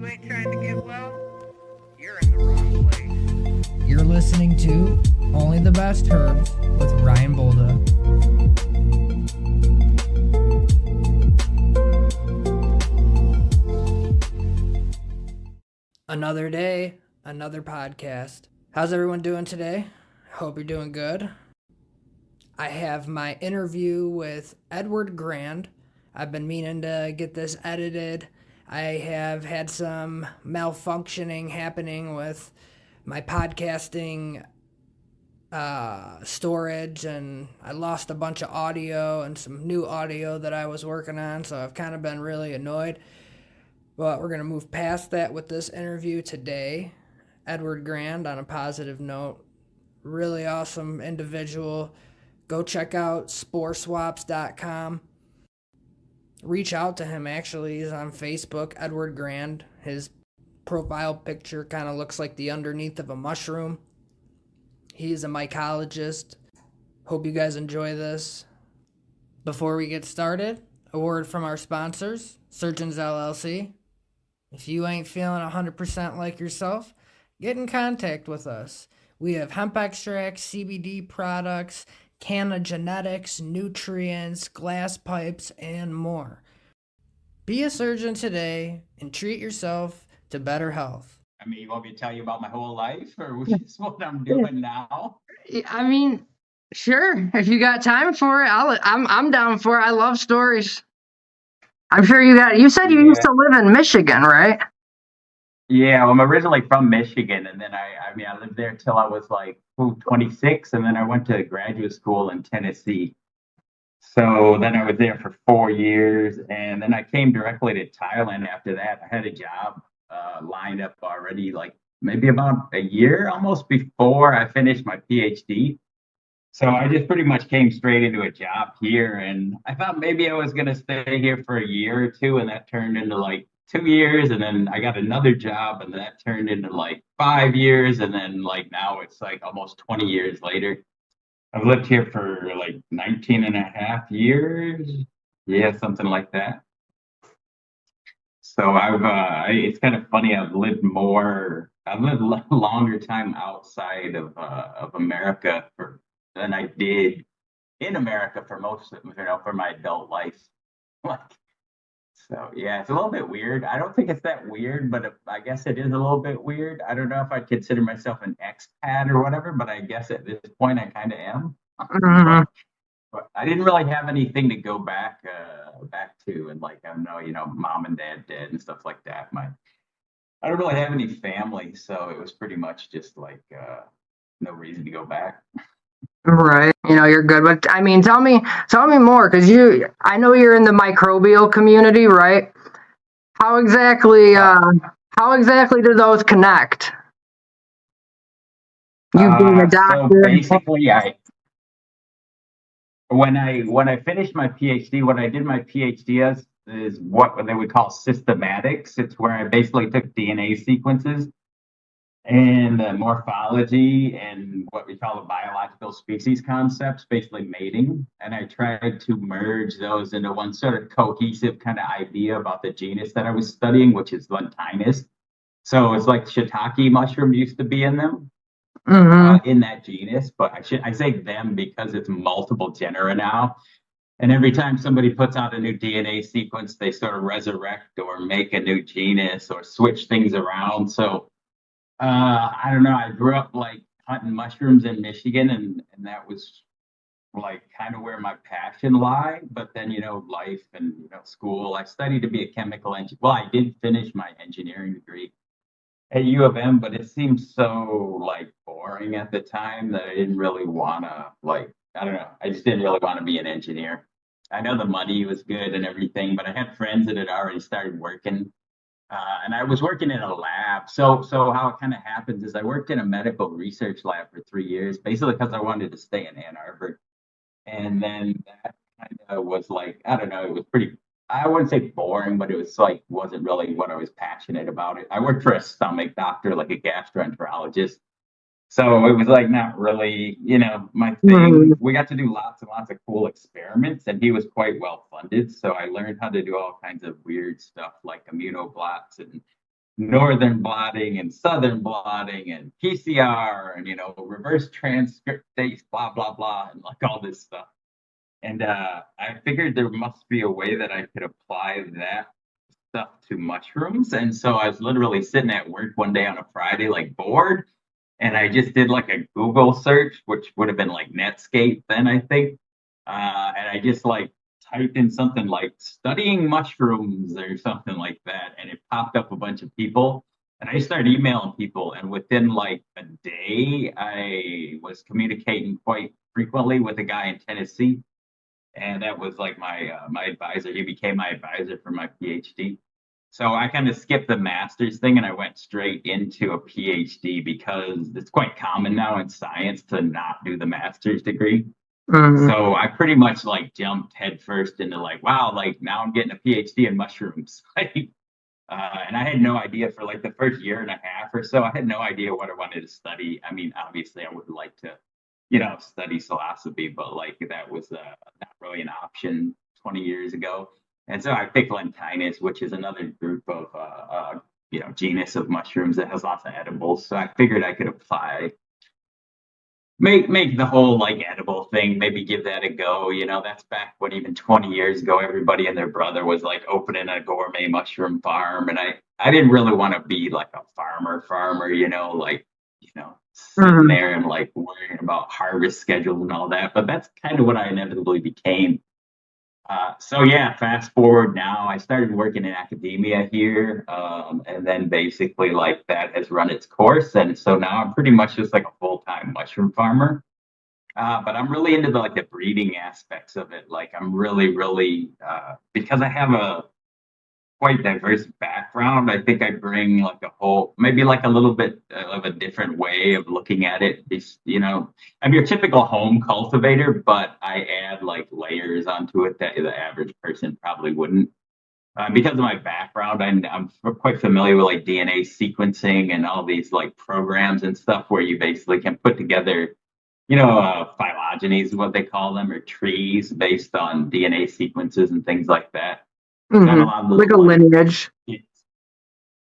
you ain't trying to get well, you're in the wrong place. You're listening to Only the Best Herbs with Ryan Bolda. Another day, another podcast. How's everyone doing today? Hope you're doing good. I have my interview with Edward Grand. I've been meaning to get this edited. I have had some malfunctioning happening with my podcasting storage, and I lost a bunch of audio and some new audio that I was working on, so I've kind of been really annoyed. But we're going to move past that with this interview today. Edward Grand, on a positive note, really awesome individual. Go check out sporeswaps.com. Reach out to him, actually. He's on Facebook, Edward Grand. His profile picture kind of looks like the underneath of a mushroom. He's a mycologist. Hope you guys enjoy this. Before we get started, a word from our sponsors, Surgeons LLC. If you ain't feeling 100% like yourself, get in contact with us. We have hemp extracts, CBD products, canna genetics, nutrients, glass pipes, and more. Be a surgeon today and treat yourself to better health. I mean, you want me to tell you about my whole life, or just what I'm doing now? I mean, sure. If you got time for it, I'm down for it. I love stories. I'm sure you got. You said you used to live in Michigan, right? Yeah, well, I'm originally from Michigan, and then I lived there till I was like 26, and then I went to graduate school in Tennessee. So then I was there for 4 years, and then I came directly to Thailand after that. I had a job lined up already, like maybe about a year almost before I finished my PhD. So I just pretty much came straight into a job here, and I thought maybe I was going to stay here for a year or two, and that turned into like 2 years, and then I got another job, and that turned into like 5 years, and then like now it's like almost 20 years later. I've lived here for like 19 and a half years. Yeah, something like that. So it's kind of funny. I've lived longer time outside of America than I did in America for most of, for my adult life. Like, so yeah, it's a little bit weird. I don't think it's that weird, but I guess it is a little bit weird. I don't know if I'd consider myself an expat or whatever, but I guess at this point I kind of am. Mm-hmm. But I didn't really have anything to go back to, and like I know, mom and dad dead and stuff like that. I don't really have any family, so it was pretty much just like no reason to go back. Right. You're good. But I mean, tell me more, because I know you're in the microbial community, right? How exactly do those connect? You being a doctor. So basically, when I finished my PhD, what I did my PhD as is what they would call systematics. It's where I basically took DNA sequences and morphology and what we call the biological species concepts, basically mating. And I tried to merge those into one sort of cohesive kind of idea about the genus that I was studying, which is Lentinus. So it's like shiitake mushrooms used to be in them. Mm-hmm. In that genus, but I say them because it's multiple genera now. And every time somebody puts out a new DNA sequence, they sort of resurrect or make a new genus or switch things around. So I don't know. I grew up like hunting mushrooms in Michigan, and that was like kind of where my passion lied. But then, life and school. I studied to be a chemical engineer. Well, I did finish my engineering degree at U of M, but it seemed so like boring at the time that I didn't really want to I don't know. I just didn't really want to be an engineer. I know the money was good and everything, but I had friends that had already started working, and I was working in a lab. So how it kind of happens is I worked in a medical research lab for 3 years, basically because I wanted to stay in Ann Arbor, and then that kind of was like, I don't know, it was pretty. I wouldn't say boring, but it was like wasn't really what I was passionate about. I worked for a stomach doctor, like a gastroenterologist. So it was like not really, my thing. Mm-hmm. We got to do lots and lots of cool experiments, and he was quite well funded. So I learned how to do all kinds of weird stuff like immunoblots and northern blotting and southern blotting and PCR and reverse transcriptase, blah blah blah, and like all this stuff. And I figured there must be a way that I could apply that stuff to mushrooms. And so I was literally sitting at work one day on a Friday, like bored, and I just did like a Google search, which would have been like Netscape then, I think. And I just like typed in something like studying mushrooms or something like that, and it popped up a bunch of people. And I started emailing people, and within like a day, I was communicating quite frequently with a guy in Tennessee, and that was like my advisor. He became my advisor for my PhD. So I kind of skipped the master's thing and I went straight into a PhD because it's quite common now in science to not do the master's degree. So I pretty much like jumped headfirst into like, wow, like now I'm getting a PhD in mushrooms. And I had no idea for like the first year and a half or so. I had no idea what I wanted to study. I mean, obviously, I would like to, study philosophy, but like that was not really an option 20 years ago. And so I picked lentinus, which is another group of, genus of mushrooms that has lots of edibles. So I figured I could apply make the whole like edible thing, maybe give that a go. That's back when even 20 years ago, everybody and their brother was like opening a gourmet mushroom farm. And I didn't really want to be like a farmer, sitting there and like worrying about harvest schedules and all that. But that's kind of what I inevitably became. So yeah, fast forward now, I started working in academia here, and then basically like that has run its course, and so now I'm pretty much just like a full-time mushroom farmer. But I'm really into the breeding aspects of it. Like I'm really because I have a quite diverse background. I think I bring like a whole, maybe like a little bit of a different way of looking at it. I'm your typical home cultivator, but I add like layers onto it that the average person probably wouldn't. Because of my background, I'm quite familiar with like DNA sequencing and all these like programs and stuff where you basically can put together, phylogenies is what they call them, or trees based on DNA sequences and things like that. Like a lineage.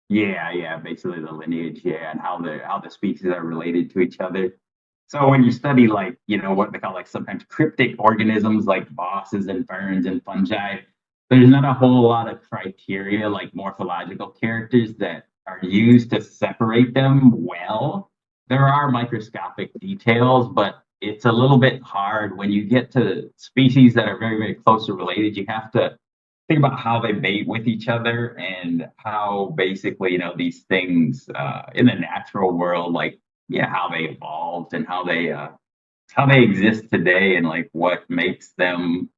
Yeah, basically the lineage, yeah, and how the species are related to each other. So when you study like, what they call like sometimes cryptic organisms like bosses and ferns and fungi, there's not a whole lot of criteria like morphological characters that are used to separate them well. There are microscopic details, but it's a little bit hard when you get to species that are very, very closely related. You have to think about how they mate with each other and how basically, these things in the natural world, like, how they evolved and how they exist today and like what makes them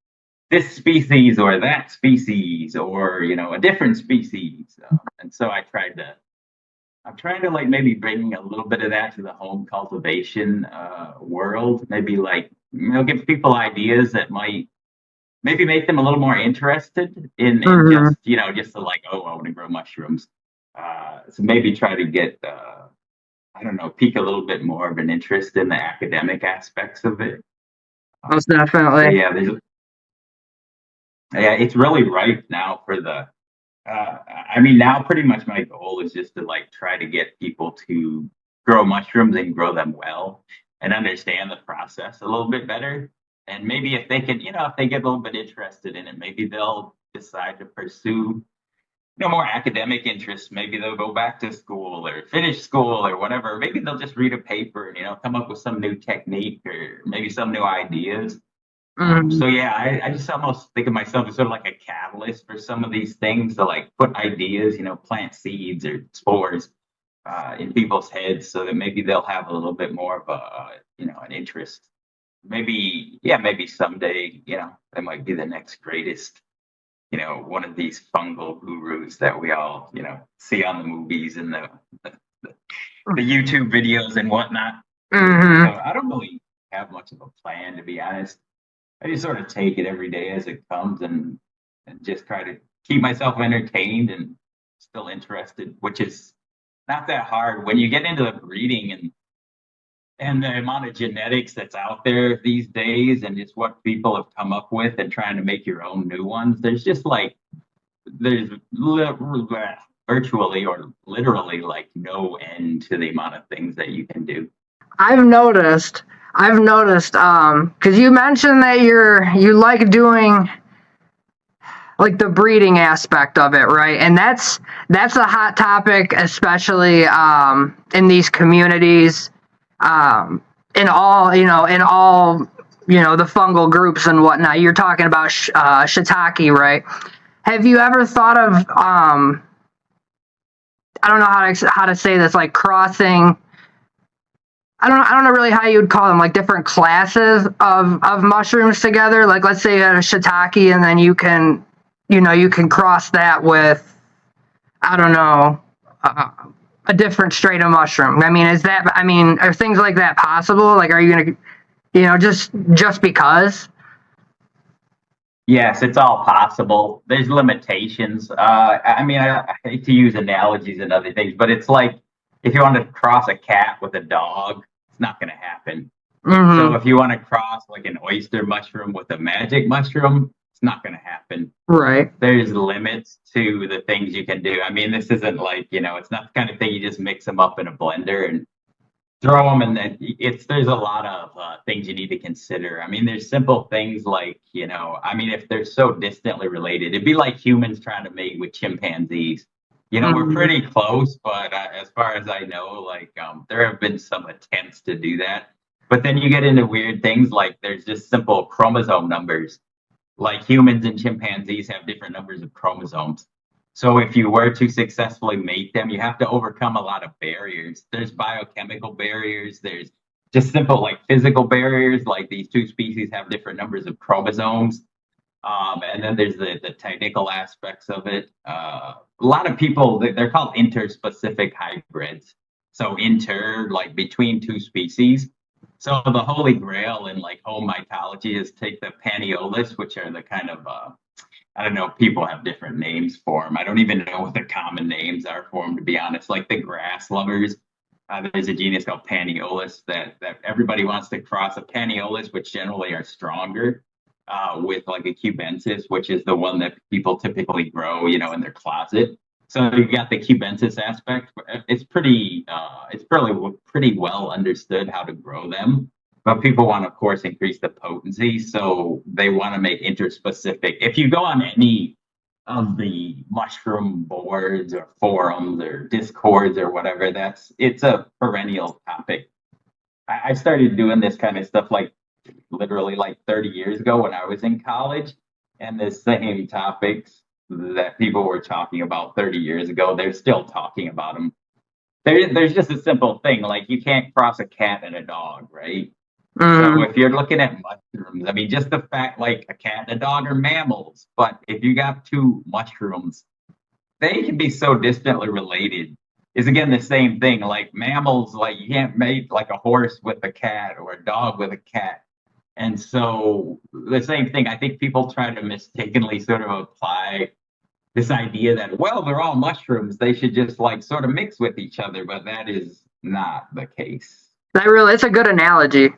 this species or that species or, a different species. And so I'm trying to like maybe bring a little bit of that to the home cultivation world, maybe like, give people ideas that might maybe make them a little more interested in just to like, oh, I want to grow mushrooms. So maybe try to get, I don't know, pique a little bit more of an interest in the academic aspects of it. Most definitely. Yeah, it's really ripe now for the, now pretty much my goal is just to like try to get people to grow mushrooms and grow them well and understand the process a little bit better. And maybe if they can, if they get a little bit interested in it, maybe they'll decide to pursue, more academic interests. Maybe they'll go back to school or finish school or whatever. Maybe they'll just read a paper and, come up with some new technique or maybe some new ideas. So yeah, I just almost think of myself as sort of like a catalyst for some of these things to like put ideas, plant seeds or spores in people's heads so that maybe they'll have a little bit more of an interest. Maybe someday, they might be the next greatest, one of these fungal gurus that we all, see on the movies and the YouTube videos and whatnot. So I don't really have much of a plan, to be honest. I just sort of take it every day as it comes and just try to keep myself entertained and still interested, which is not that hard when you get into the breeding and the amount of genetics that's out there these days and just what people have come up with and trying to make your own new ones. There's just like, there's virtually or literally like no end to the amount of things that you can do. I've noticed, because you mentioned that you like doing like the breeding aspect of it, right? And that's a hot topic, especially in these communities, in all the fungal groups and whatnot. You're talking about shiitake, right? Have you ever thought of I don't know how to say this, like crossing. I don't know really how you would call them, like different classes of mushrooms together. Like let's say you had a shiitake, and then you can cross that with, I don't know, a different strain of mushroom. I mean, are things like that possible? Like, are you gonna, just because? Yes, it's all possible. There's limitations. I mean, I hate to use analogies and other things, but it's like if you want to cross a cat with a dog, it's not going to happen. Mm-hmm. So if you want to cross like an oyster mushroom with a magic mushroom, it's not going to happen. Right. There's limits to the things you can do. I mean, this isn't like, it's not the kind of thing you just mix them up in a blender and throw them, and then there's a lot of things you need to consider. I mean, there's simple things like, I mean, if they're so distantly related, it'd be like humans trying to mate with chimpanzees. We're pretty close, but as far as I know, like there have been some attempts to do that. But then you get into weird things like there's just simple chromosome numbers. Like humans and chimpanzees have different numbers of chromosomes. So if you were to successfully mate them, you have to overcome a lot of barriers. There's biochemical barriers. There's just simple like physical barriers, like these two species have different numbers of chromosomes. And then there's the technical aspects of it. A lot of people, they're called interspecific hybrids. So like between two species. So the holy grail in like home mycology is take the paniolus, which are the kind of I don't know, people have different names for them. I don't even know what the common names are for them, to be honest. Like the grass lovers, there's a genus called Paniolus that everybody wants to cross. A Paniolus, which generally are stronger, with like a cubensis, which is the one that people typically grow, in their closet. So you got the cubensis aspect. It's pretty well understood how to grow them. But people want to, of course, increase the potency, so they want to make interspecific. If you go on any of the mushroom boards or forums or discords or whatever, it's a perennial topic. I started doing this kind of stuff like literally like 30 years ago when I was in college, and the same topics that people were talking about 30 years ago, they're still talking about them. There's just a simple thing, like you can't cross a cat and a dog, right? So if you're looking at mushrooms, I mean, just the fact like a cat and a dog are mammals, but if you got two mushrooms, they can be so distantly related. Is again the same thing. Like mammals, like you can't mate like a horse with a cat or a dog with a cat. And so the same thing, I think people try to mistakenly sort of apply this idea that, well, they're all mushrooms, they should just like sort of mix with each other, but that is not the case. It's a good analogy.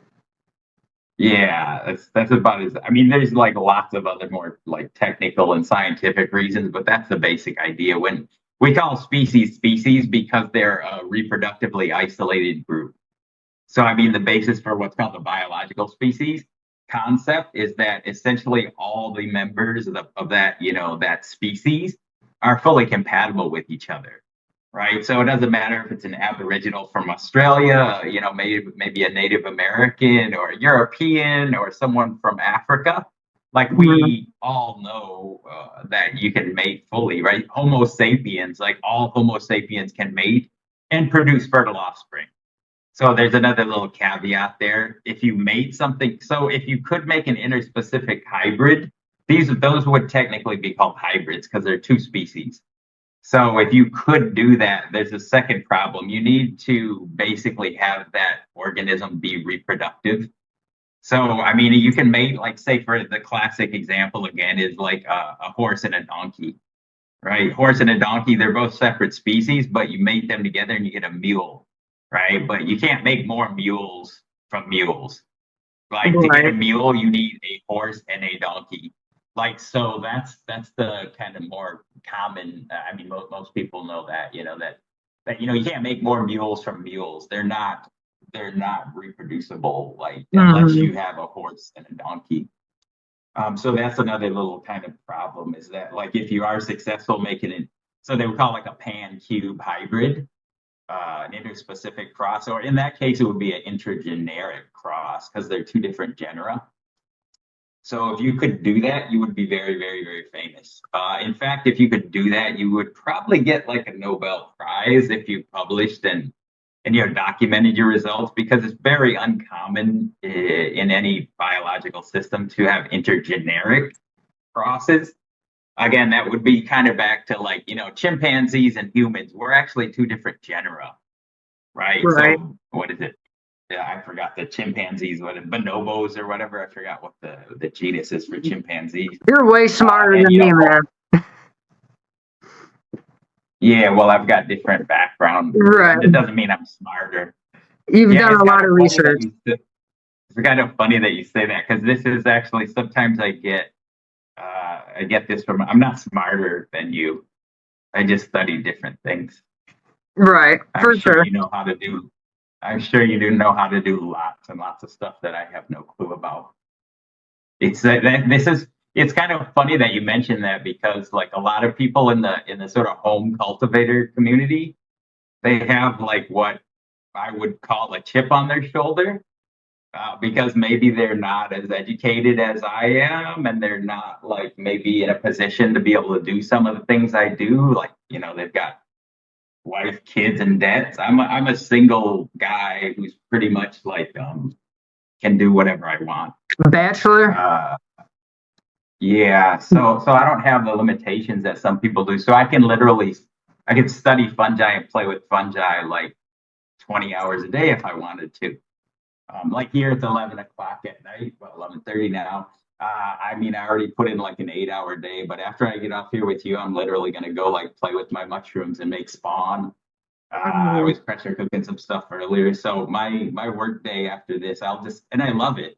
Yeah, that's about as, I mean, there's like lots of other more like technical and scientific reasons, but that's the basic idea. When we call species because they're a reproductively isolated group. So, I mean, the basis for what's called the biological species concept is that essentially all the members of that, that species are fully compatible with each other. Right. So it doesn't matter if it's an Aboriginal from Australia, maybe a Native American or a European or someone from Africa. Like we all know that you can mate fully, right? Homo sapiens, like all Homo sapiens can mate and produce fertile offspring. So there's another little caveat there. If you mate something, so if you could make an interspecific hybrid, those would technically be called hybrids because they're two species. So if you could do that, there's a second problem. You need to basically have that organism be reproductive. So, I mean, you can mate, like, say, for the classic example again, is like a horse and a donkey, right? Horse and a donkey, they're both separate species, but you mate them together and you get a mule, right? But you can't make more mules from mules. Like, to get a mule, you need a horse and a donkey. Like, so that's the kind of more common. I mean, most people know that, you can't make more mules from mules. They're not reproducible, like unless Hmm. you have a horse and a donkey. So that's another little kind of problem is that like if you are successful making it, so they would call it like a pan cube hybrid, an interspecific cross, or in that case it would be an intrageneric cross because they're two different genera. So if you could do that, you would be very, very, very famous. In fact, if you could do that, you would probably get like a Nobel Prize if you published and documented your results because it's very uncommon in any biological system to have intergeneric crosses. Again, that would be kind of back to like, chimpanzees and humans. We're actually two different genera, right? Right. So what is it? Yeah, I forgot the chimpanzees, bonobos or whatever. I forgot what the genus is for chimpanzees. You're way smarter And than me, man. yeah, well, I've got different background. Right. It doesn't mean I'm smarter. You've Yeah, done it's a lot kind of of funny that research. it's kind of funny that you say that because this is actually sometimes I get this from I'm not smarter than you. I just study different things. Right, I'm for sure sure. you know how to do. I'm sure you do know how to do lots and lots of stuff that I have no clue about. It's it's kind of funny that you mentioned that because like a lot of people in the sort of home cultivator community, they have like what I would call a chip on their shoulder because maybe they're not as educated as I am, and they're not like maybe in a position to be able to do some of the things I do. Like they've got wife, kids, and debts. I'm a single guy who's pretty much like can do whatever I want. Bachelor? Yeah, so I don't have the limitations that some people do. So I can study fungi and play with fungi like 20 hours a day if I wanted to. Like here it's 11 o'clock at night, well 11:30 now. I mean, I already put in like an 8-hour day, but after I get off here with you, I'm literally gonna go like play with my mushrooms and make spawn. I Mhm. was pressure cooking some stuff earlier, so my work day after this, and I love it.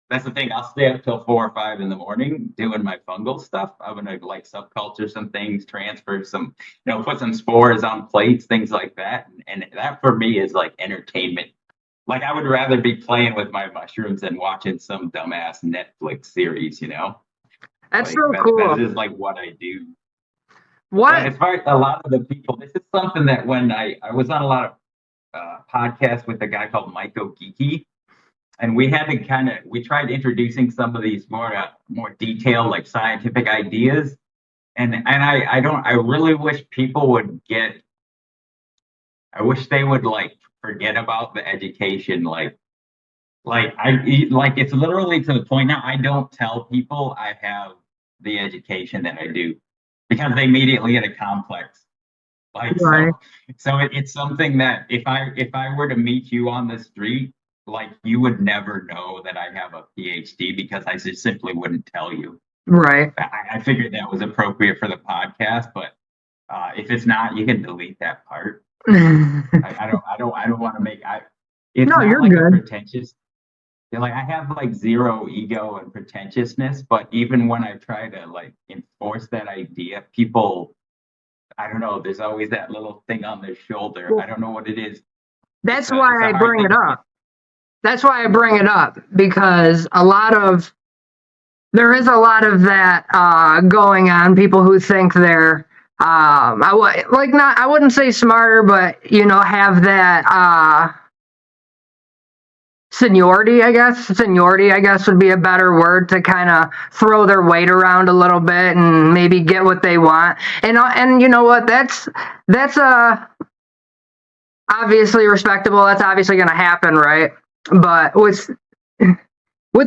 That's the thing. I'll stay up till 4 or 5 in the morning doing my fungal stuff. I'm gonna like subculture some things, transfer some, put some spores on plates, things like that. And that for me is like entertainment. Like I would rather be playing with my mushrooms than watching some dumbass Netflix series. That's Like so that cool. is like what I do. But What? as far as a lot of the people, this is something that when I was on a lot of podcasts with a guy called mycologist, and we tried introducing some of these more detailed like scientific ideas, and I really wish people would get. I wish they would like forget about the education, like it's literally to the point now. I don't tell people I have the education that I do because they immediately get a complex. Like Right. it's something that if I were to meet you on the street, like you would never know that I have a PhD because I just simply wouldn't tell you. Right. I figured that was appropriate for the podcast, but if it's not, you can delete that part. I don't want to make it's No, not you're like a good. pretentious. Like I have like zero ego and pretentiousness, but even when I try to like enforce that idea, people I don't know. There's always that little thing on their shoulder. I don't know what it is. That's It's why a I hard bring thing it to get. up. That's why I bring it up because there is a lot of that going on. People who think they're I wouldn't say smarter, but have that seniority. Seniority, I guess, would be a better word to kind of throw their weight around a little bit and maybe get what they want. And you know what? That's obviously respectable. That's obviously going to happen, right? But with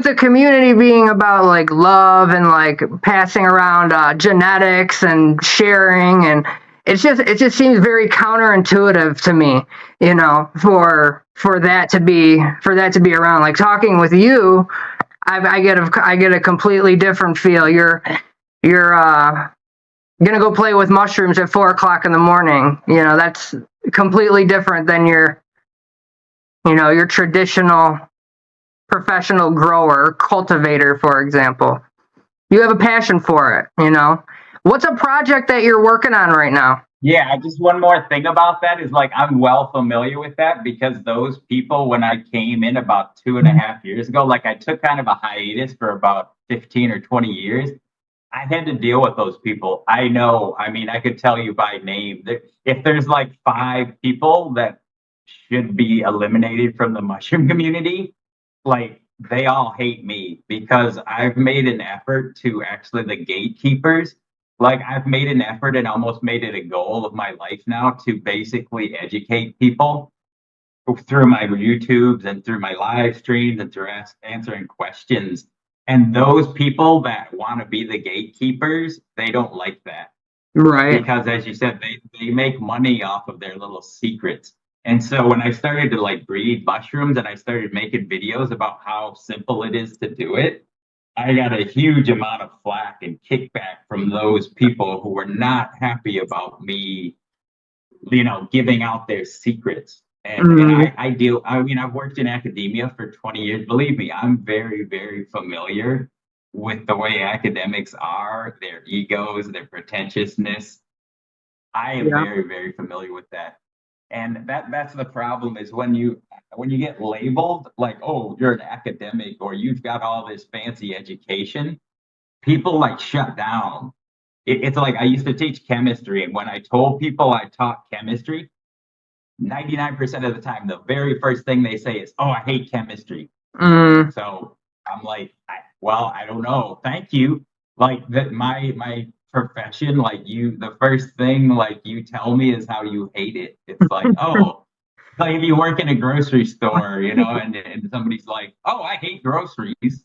the community being about like love and like passing around genetics and sharing, and it just seems very counterintuitive to me, for that to be around. Like talking with you, I get a completely different feel. You're gonna go play with mushrooms at 4 o'clock in the morning. That's completely different than your traditional professional grower, cultivator, for example. You have a passion for it, you know. What's a project that you're working on right now? Yeah, just one more thing about that is like I'm well familiar with that because those people, when I came in about 2.5 years ago, like I took kind of a hiatus for about 15 or 20 years. I had to deal with those people. I know. I mean, I could tell you by name. If there's like 5 people that should be eliminated from the mushroom community, like they all hate me because I've made an effort to actually the gatekeepers. Like I've made an effort and almost made it a goal of my life now to basically educate people through my YouTubes and through my live streams and through answering questions. And those people that want to be the gatekeepers, they don't like that Right. because, as you said, they make money off of their little secrets. And so when I started to like breed mushrooms and I started making videos about how simple it is to do it, I got a huge amount of flack and kickback from those people who were not happy about me, giving out their secrets. And Mhm. I mean, I've worked in academia for 20 years. Believe me, I'm very, very familiar with the way academics are, their egos, their pretentiousness. I am Yeah. very, very familiar with that. And that's the problem is when you get labeled like, oh, you're an academic or you've got all this fancy education, people like shut down. It's like I used to teach chemistry, and when I told people I taught chemistry, 99% of the time, the very first thing they say is, "Oh, I hate chemistry." Mm. So I'm like, well, I don't know. Thank you. Like that, my profession, like the first thing like you tell me is how you hate it. It's like, oh, like if you work in a grocery store, and somebody's like, oh, I hate groceries.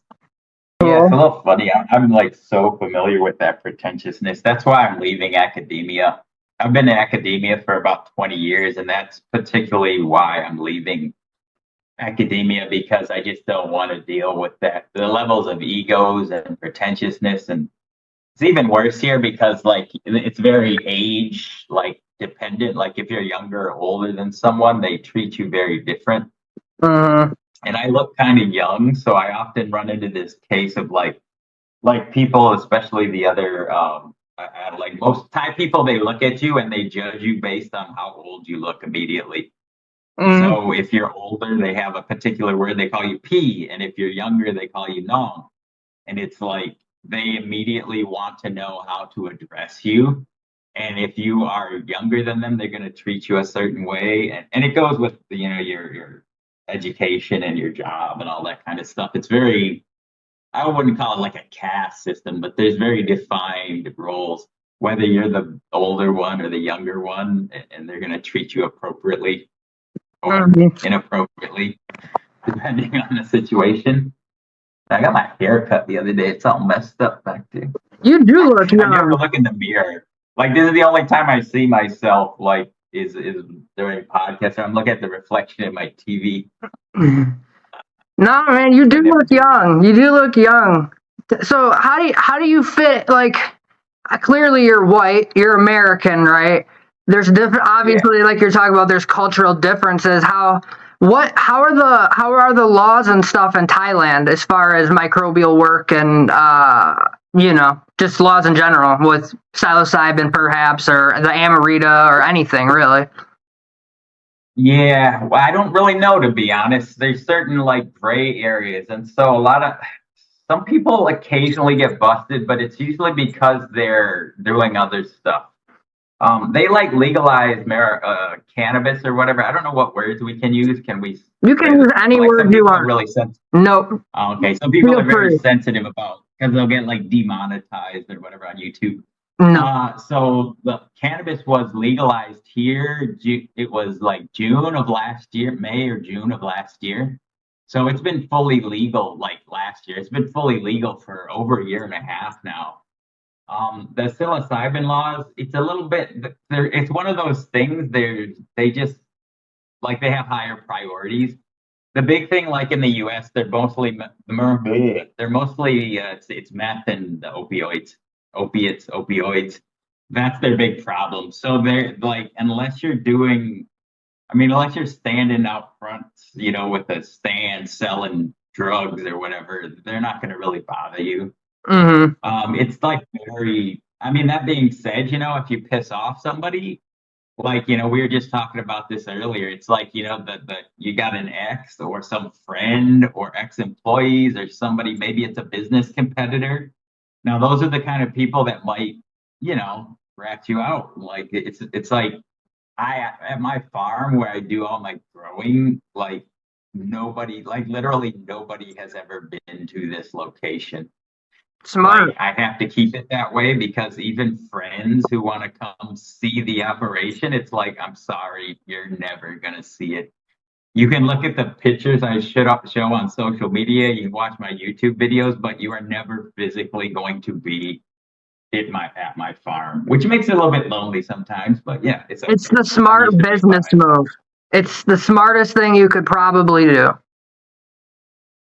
Yeah, it's a little funny. I'm like so familiar with that pretentiousness. That's why I'm leaving academia. I've been in academia for about 20 years, and that's particularly why I'm leaving academia because I just don't want to deal with that. The levels of egos and pretentiousness, and it's even worse here because like it's very age like dependent. Like if you're younger or older than someone, they treat you very different. Mhm. And I look kind of young, so I often run into this case of like people, especially the other like most Thai people, they look at you and they judge you based on how old you look immediately. Mhm. So if you're older, they have a particular word they call you P, and if you're younger, they call you Nong. And it's like they immediately want to know how to address you. And if you are younger than them, they're going to treat you a certain way. And it goes with your education and your job and all that kind of stuff. It's very, I wouldn't call it like a caste system, but there's very defined roles, whether you're the older one or the younger one, and they're going to treat you appropriately or Mhm. inappropriately, depending on the situation. I got my hair cut the other day. It's all messed up back there. You do look I never young. look in the mirror. Like this is the only time I see myself. Like is during podcasts. I'm looking at the reflection in my TV. No, man, you I do never look do. young. You do look young. So how do you fit like clearly you're white, you're American, right? There's different Yeah. obviously like you're talking about there's cultural differences. How are the laws and stuff in Thailand as far as microbial work and just laws in general with psilocybin perhaps or the Amarita or anything really? Yeah. Well, I don't really know to be honest. There's certain like gray areas, and so some people occasionally get busted, but it's usually because they're doing other stuff. They like legalize cannabis or whatever. I don't know what words we can use. Can we You say can this? use any Like some word you people are want. really sensitive. Nope. Okay, some people Feel are very free. sensitive about because they'll get like demonetized or whatever on YouTube. No. So the cannabis was legalized here. It was like June of last year, May or June of last year. So it's been fully legal like last year. It's been fully legal for over a year and a half now. The psilocybin laws, it's a little bit, it's one of those things they just like they have higher priorities. The big thing, like in the U.S., they're mostly it's meth and the opioids. That's their big problem. So they're like, unless you're standing out front, with a stand selling drugs or whatever, they're not going to really bother you. It's like very, I mean, that being said, if you piss off somebody, like, we were just talking about this earlier. It's like, you got an ex or some friend or ex-employees or somebody, maybe it's a business competitor. Now, those are the kind of people that might, rat you out. Like, it's like at my farm where I do all my growing, like nobody, like literally nobody has ever been to this location. Smart. Like I have to keep it that way because even friends who want to come see the operation, it's like, I'm sorry, you're never gonna see it. You can look at the pictures I show on social media, you can watch my YouTube videos, but you are never physically going to be at my farm, which makes it a little bit lonely sometimes. But yeah, it's okay. It's the smart business move. It's the smartest thing you could probably do.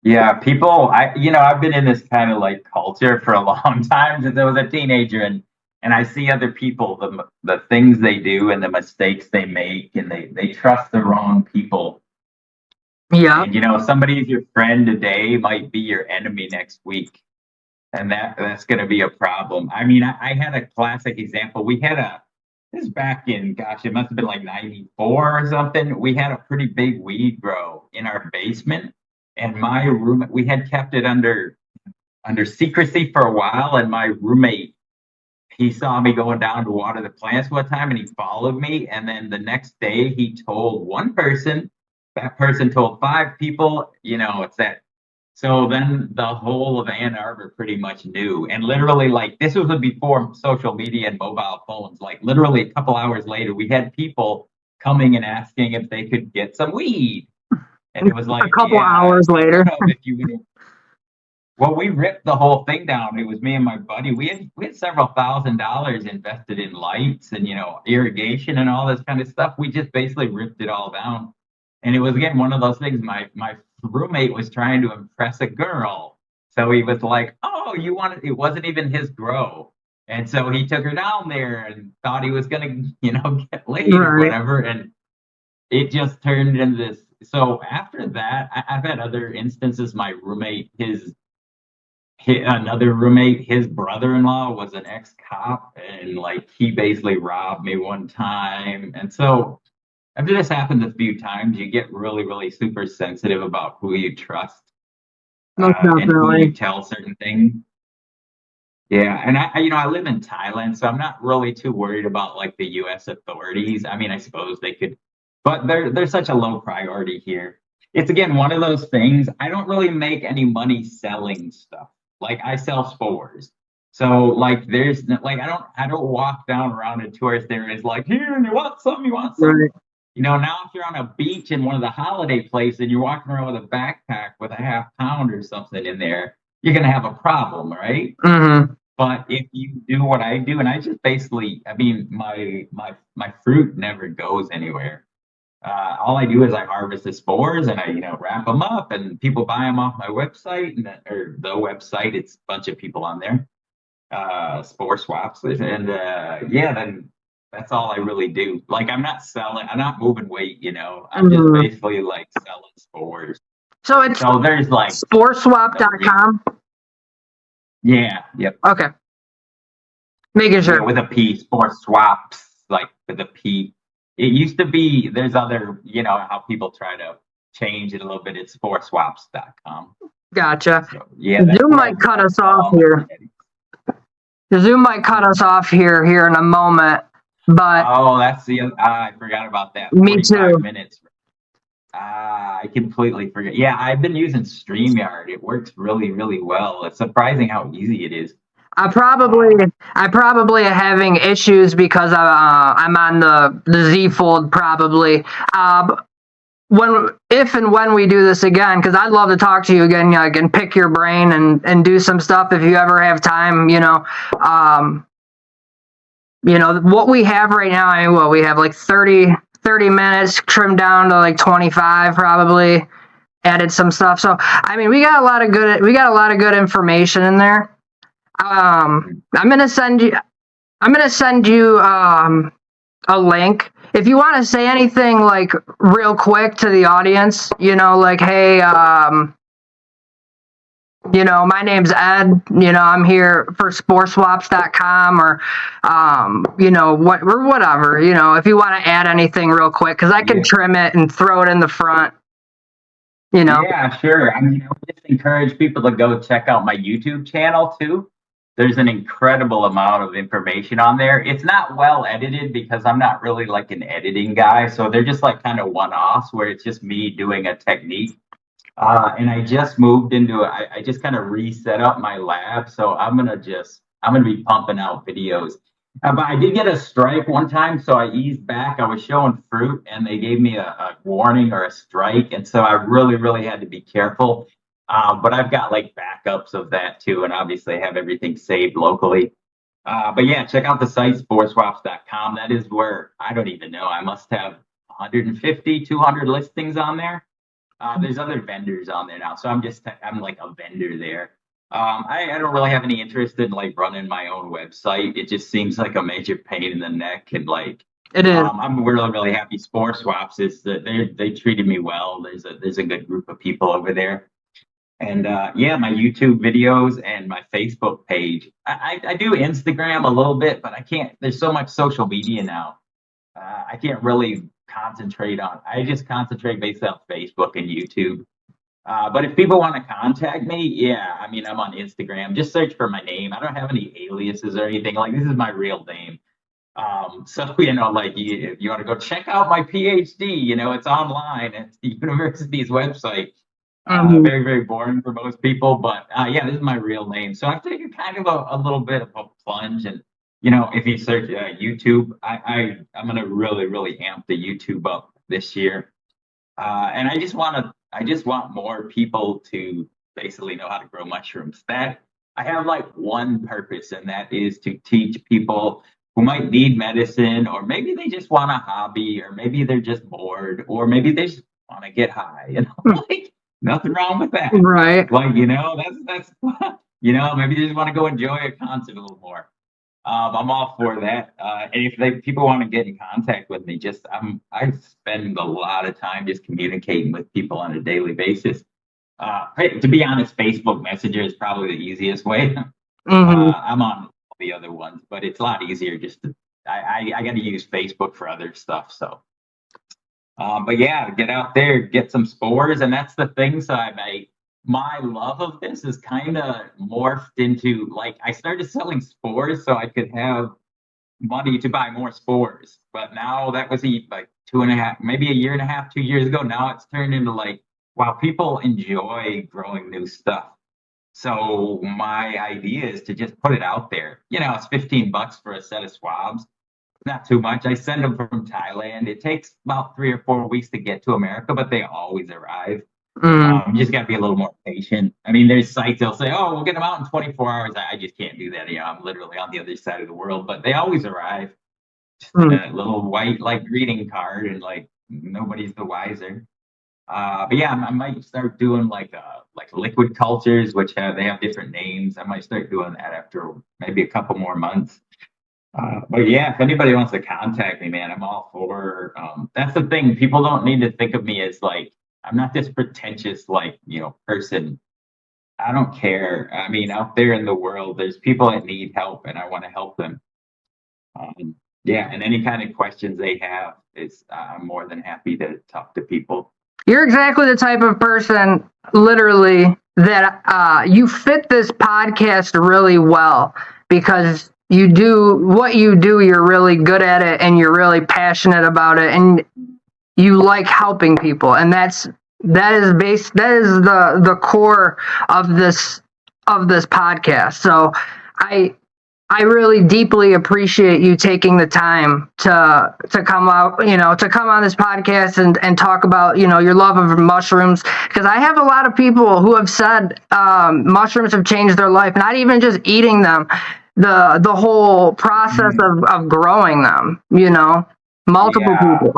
Yeah, people, I've been in this kind of like culture for a long time since I was a teenager, and I see other people, the things they do and the mistakes they make, and they trust the wrong people. Yeah. And somebody's your friend today might be your enemy next week, and that's going to be a problem. I mean, I had a classic example. This is back in, gosh, it must have been like 94 or something. We had a pretty big weed grow in our basement. And my roommate, we had kept it under secrecy for a while. And my roommate, he saw me going down to water the plants one time and he followed me. And then the next day he told one person, that person told 5 people, it's that. So then the whole of Ann Arbor pretty much knew. And literally, like, this was before social media and mobile phones. Like, literally a couple hours later, we had people coming and asking if they could get some weed. And it was like a couple hours later. Well, we ripped the whole thing down. It was me and my buddy. We had several $1,000s invested in lights and irrigation and all this kind of stuff. We just basically ripped it all down. And it was again one of those things. My roommate was trying to impress a girl, so he was like, "Oh, you want it?" It wasn't even his grow, and so he took her down there and thought he was gonna, get laid or whatever. And it just turned into this. So after that, I've had other instances. My roommate, another roommate, his brother-in-law was an ex-cop, and like he basically robbed me one time. And so after this happens a few times, you get really, really super sensitive about who you trust and who you tell certain things. Yeah, and I live in Thailand, so I'm not really too worried about like the U.S. authorities. I mean, I suppose they could, but they're such a low priority here. It's again one of those things. I don't really make any money selling stuff. Like I sell spores. So like there's like I don't walk down around in tourist areas like, here, you want some, you want some. Right. Now if you're on a beach in one of the holiday places and you're walking around with a backpack with a half pound or something in there, you're gonna have a problem, right? Mm-hmm. But if you do what I do, and I just basically, I mean, my fruit never goes anywhere. All I do is I harvest the spores and I, wrap them up, and people buy them off my website or the website. It's a bunch of people on there, spore swaps, and then that's all I really do. Like I'm not selling, I'm not moving weight. I'm just basically like selling spores. So there's like sporeswap.com. Yeah. Yep. Okay. Making sure. Yeah, with a P, spore swaps, like with a P. It used to be, there's other, how people try to change it a little bit. It's sporeswaps.com. Gotcha. So, yeah. Zoom might cut us off here. Zoom might cut us off here in a moment, but. Oh, that's I forgot about that. Me too. Minutes. I completely forget. Yeah, I've been using StreamYard. It works really, really well. It's surprising how easy it is. I probably am having issues because I'm on the Z Fold probably. If and when we do this again, because I'd love to talk to you again, and pick your brain and do some stuff if you ever have time. What we have right now. We have like 30 minutes, trimmed down to like 25 probably. Added some stuff. So I mean, we got a lot of good information in there. I'm gonna send you a link if you want to say anything like real quick to the audience. Like, hey, My name's Ed. I'm here for sporeswaps.com or, or whatever, if you want to add anything real quick, because I can trim it and throw it in the front, Yeah, sure. I mean, I would just encourage people to go check out my YouTube channel too. There's an incredible amount of information on there. It's not well edited because I'm not really like an editing guy. So they're just like kind of one-offs where it's just me doing a technique. And I just moved into it. I just kind of reset up my lab. So I'm gonna be pumping out videos. But I did get a strike one time, so I eased back. I was showing fruit, and they gave me a warning or a strike, and so I really, really had to be careful. But I've got like backups of that too, and obviously I have everything saved locally. But yeah, check out the site sporeswaps.com. That is where I don't even know. I must have 150, 200 listings on there. There's other vendors on there now, so I'm like a vendor there. I don't really have any interest in like running my own website. It just seems like a major pain in the neck, and like it is. I'm really really happy. Spore Swaps is that they treated me well. There's a good group of people over there, and yeah, my YouTube videos and my Facebook page. I do Instagram a little bit, but I can't. There's so much social media now. I can't really concentrate on. I just concentrate basically on Facebook and YouTube. But if people want to contact me, yeah, I mean, I'm on Instagram. Just search for my name. I don't have any aliases or anything. Like, this is my real name. So, like, if you want to go check out my PhD, it's online. It's the university's website. Very, very boring for most people. But yeah, this is my real name. So I've taken kind of a little bit of a plunge. And, if you search YouTube, I'm going to really, really amp the YouTube up this year. And I just want more people to basically know how to grow mushrooms. That I have like one purpose, and that is to teach people who might need medicine, or maybe they just want a hobby, or maybe they're just bored, or maybe they just want to get high. Like nothing wrong with that. Right. Like, that's maybe they just want to go enjoy a concert a little more. I'm all for that. And if people want to get in contact with me, I spend a lot of time just communicating with people on a daily basis. To be honest, Facebook Messenger is probably the easiest way. I'm on the other ones, but it's a lot easier I got to use Facebook for other stuff. So, but yeah, get out there, get some spores. And that's the thing. So my love of this is kind of morphed into like I started selling spores so I could have money to buy more spores. But now that was like 2.5, maybe a year and a half, 2 years ago. Now it's turned into like, wow, people enjoy growing new stuff. So my idea is to just put it out there. It's $15 for a set of swabs. Not too much. I send them from Thailand. It takes about 3 or 4 weeks to get to America, but they always arrive. You just got to be a little more patient. I mean, there's sites they'll say, "Oh, we'll get them out in 24 hours." I just can't do that. I'm literally on the other side of the world, but they always arrive. Just a little white like greeting card, and like nobody's the wiser. But yeah, I might start doing like liquid cultures, which they have different names. I might start doing that after maybe a couple more months. But yeah, if anybody wants to contact me, man, I'm all for. That's the thing. People don't need to think of me as like. I'm not this pretentious, like, person. I don't care. I mean, out there in the world, there's people that need help, and I want to help them. Yeah, and any kind of questions they have, I'm more than happy to talk to people. You're exactly the type of person, literally, that you fit this podcast really well because you do what you do. You're really good at it, and you're really passionate about it, and you like helping people, and that is the core of this podcast. So I really deeply appreciate you taking the time to come out, to come on this podcast and talk about, your love of mushrooms. Because I have a lot of people who have said mushrooms have changed their life, not even just eating them, the whole process of growing them, multiple people.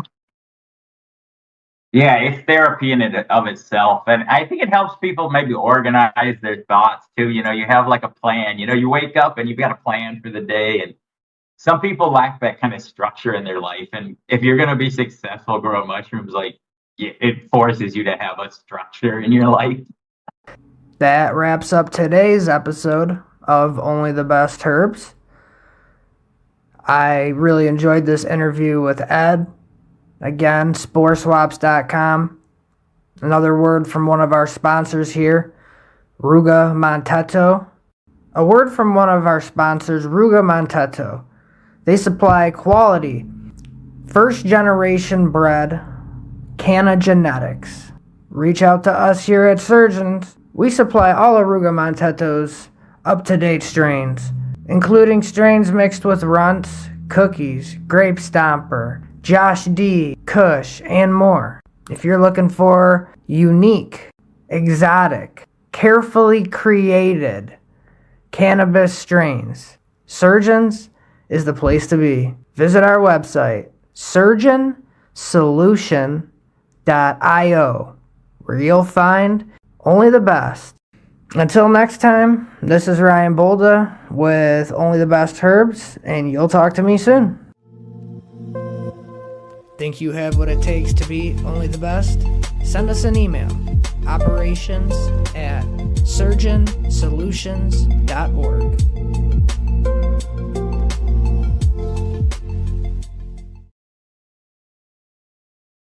Yeah, it's therapy in it of itself. And I think it helps people maybe organize their thoughts too. You have like a plan, you wake up and you've got a plan for the day. And some people lack that kind of structure in their life. And if you're going to be successful growing mushrooms, like it forces you to have a structure in your life. that wraps up today's episode of Only the Best Herbs. I really enjoyed this interview with Ed. Again, sporeswaps.com. Another word from one of our sponsors here, Ruga Montetto. A word from one of our sponsors, Ruga Montetto. They supply quality, first-generation bred Canna genetics. Reach out to us here at Surgeons. We supply all of Ruga Montetto's up-to-date strains, including strains mixed with runts, cookies, grape stomper, Josh D, Kush, and more. If you're looking for unique, exotic, carefully created cannabis strains, Surgeons is the place to be. Visit our website, surgeonsolution.io, where you'll find only the best. Until next time, this is Ryan Bolda with Only the Best Herbs, and you'll talk to me soon. Think you have what it takes to be only the best? Send us an email, operations@surgeonsolutions.org.